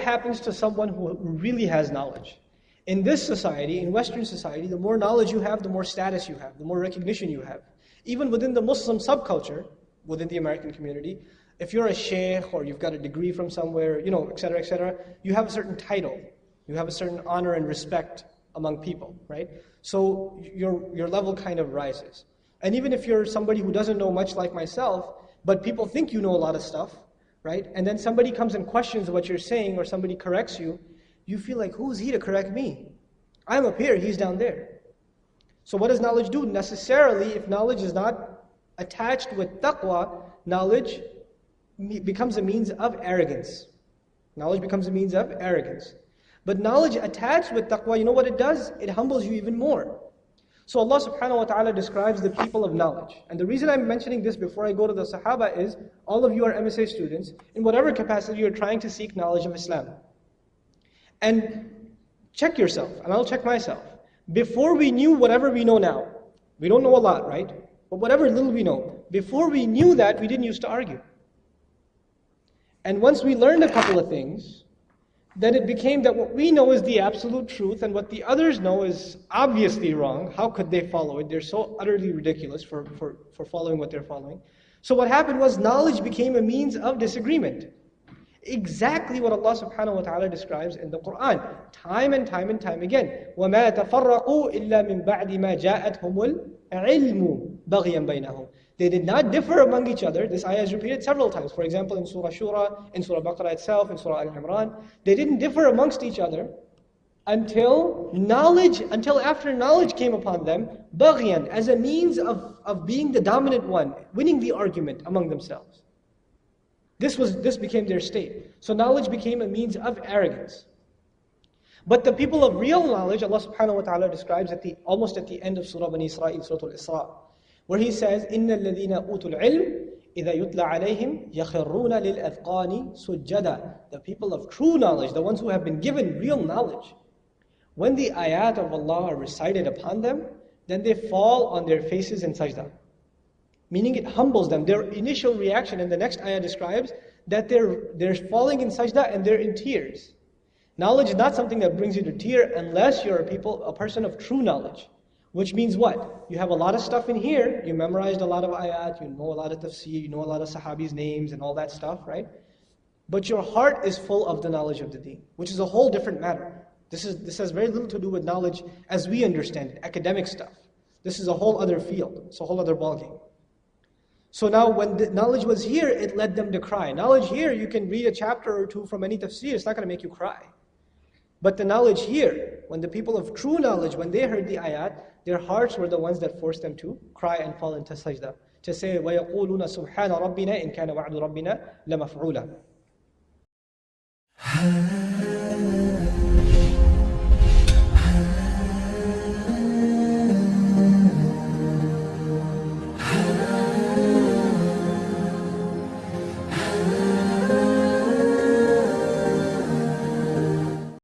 happens to someone who really has knowledge? In this society, in Western society, the more knowledge you have, the more status you have, the more recognition you have. Even within the Muslim subculture, within the American community, if you're a sheikh or you've got a degree from somewhere, etc., you have a certain title. You have a certain honor and respect among people, right? So your level kind of rises. And even if you're somebody who doesn't know much like myself, but people think you know a lot of stuff, right? And then somebody comes and questions what you're saying, or somebody corrects you, you feel like, who's he to correct me? I'm up here, he's down there. So what does knowledge do? Necessarily, if knowledge is not attached with taqwa, knowledge becomes a means of arrogance. Knowledge becomes a means of arrogance. But knowledge attached with taqwa, you know what it does? It humbles you even more. So Allah subhanahu wa ta'ala describes the people of knowledge. And the reason I'm mentioning this before I go to the Sahaba is, all of you are MSA students, in whatever capacity you're trying to seek knowledge of Islam. And check yourself, and I'll check myself. Before we knew whatever we know now, we don't know a lot, right? But whatever little we know, before we knew that, we didn't used to argue. And once we learned a couple of things, then it became that what we know is the absolute truth, and what the others know is obviously wrong. How could they follow it? They're so utterly ridiculous for following what they're following. So what happened was, knowledge became a means of disagreement. Exactly what Allah subhanahu wa ta'ala describes in the Quran, time and time and time again. وَمَا تَفَرَّقُوا إِلَّا مِن بَعْدِ مَا جَاءَتْهُمُ الْعِلْمُ بَغْيًا بَيْنَهُم. They did not differ among each other. This ayah is repeated several times. For example, in Surah Shura, in Surah Baqarah itself, in Surah Al-Imran. They didn't differ amongst each other until after knowledge came upon them, baghyan, as a means of being the dominant one, winning the argument among themselves. This became their state. So knowledge became a means of arrogance. But the people of real knowledge, Allah subhanahu wa ta'ala describes almost at the end of Surah Bani Israel, Surah Al-Isra, where He says, إِنَّ الَّذِينَ أُوتُوا الْعِلْمِ إِذَا يُتْلَى عَلَيْهِمْ يَخِرُّونَ لِلْأَذْقَانِ سُجَّدًا. The people of true knowledge, the ones who have been given real knowledge, when the ayat of Allah are recited upon them, then they fall on their faces in sajda. Meaning it humbles them. Their initial reaction, and the next ayah describes that they're falling in sajda and they're in tears. Knowledge is not something that brings you to tear unless you're a person of true knowledge. Which means what? You have a lot of stuff in here, you memorized a lot of ayat, you know a lot of tafsir, you know a lot of sahabis' names and all that stuff, right? But your heart is full of the knowledge of the deen, which is a whole different matter. This has very little to do with knowledge as we understand it, academic stuff. This is a whole other field, it's a whole other ballgame. So now when the knowledge was here, it led them to cry. Knowledge here, you can read a chapter or two from any tafsir, it's not going to make you cry. But the knowledge here, when the people of true knowledge, when they heard the ayat, their hearts were the ones that forced them to cry and fall into sajda. To say, وَيَقُولُونَ سُبْحَانَ رَبِّنَا إِن كَانَ وَعْدُ رَبِّنَا لَمَفْعُولًا.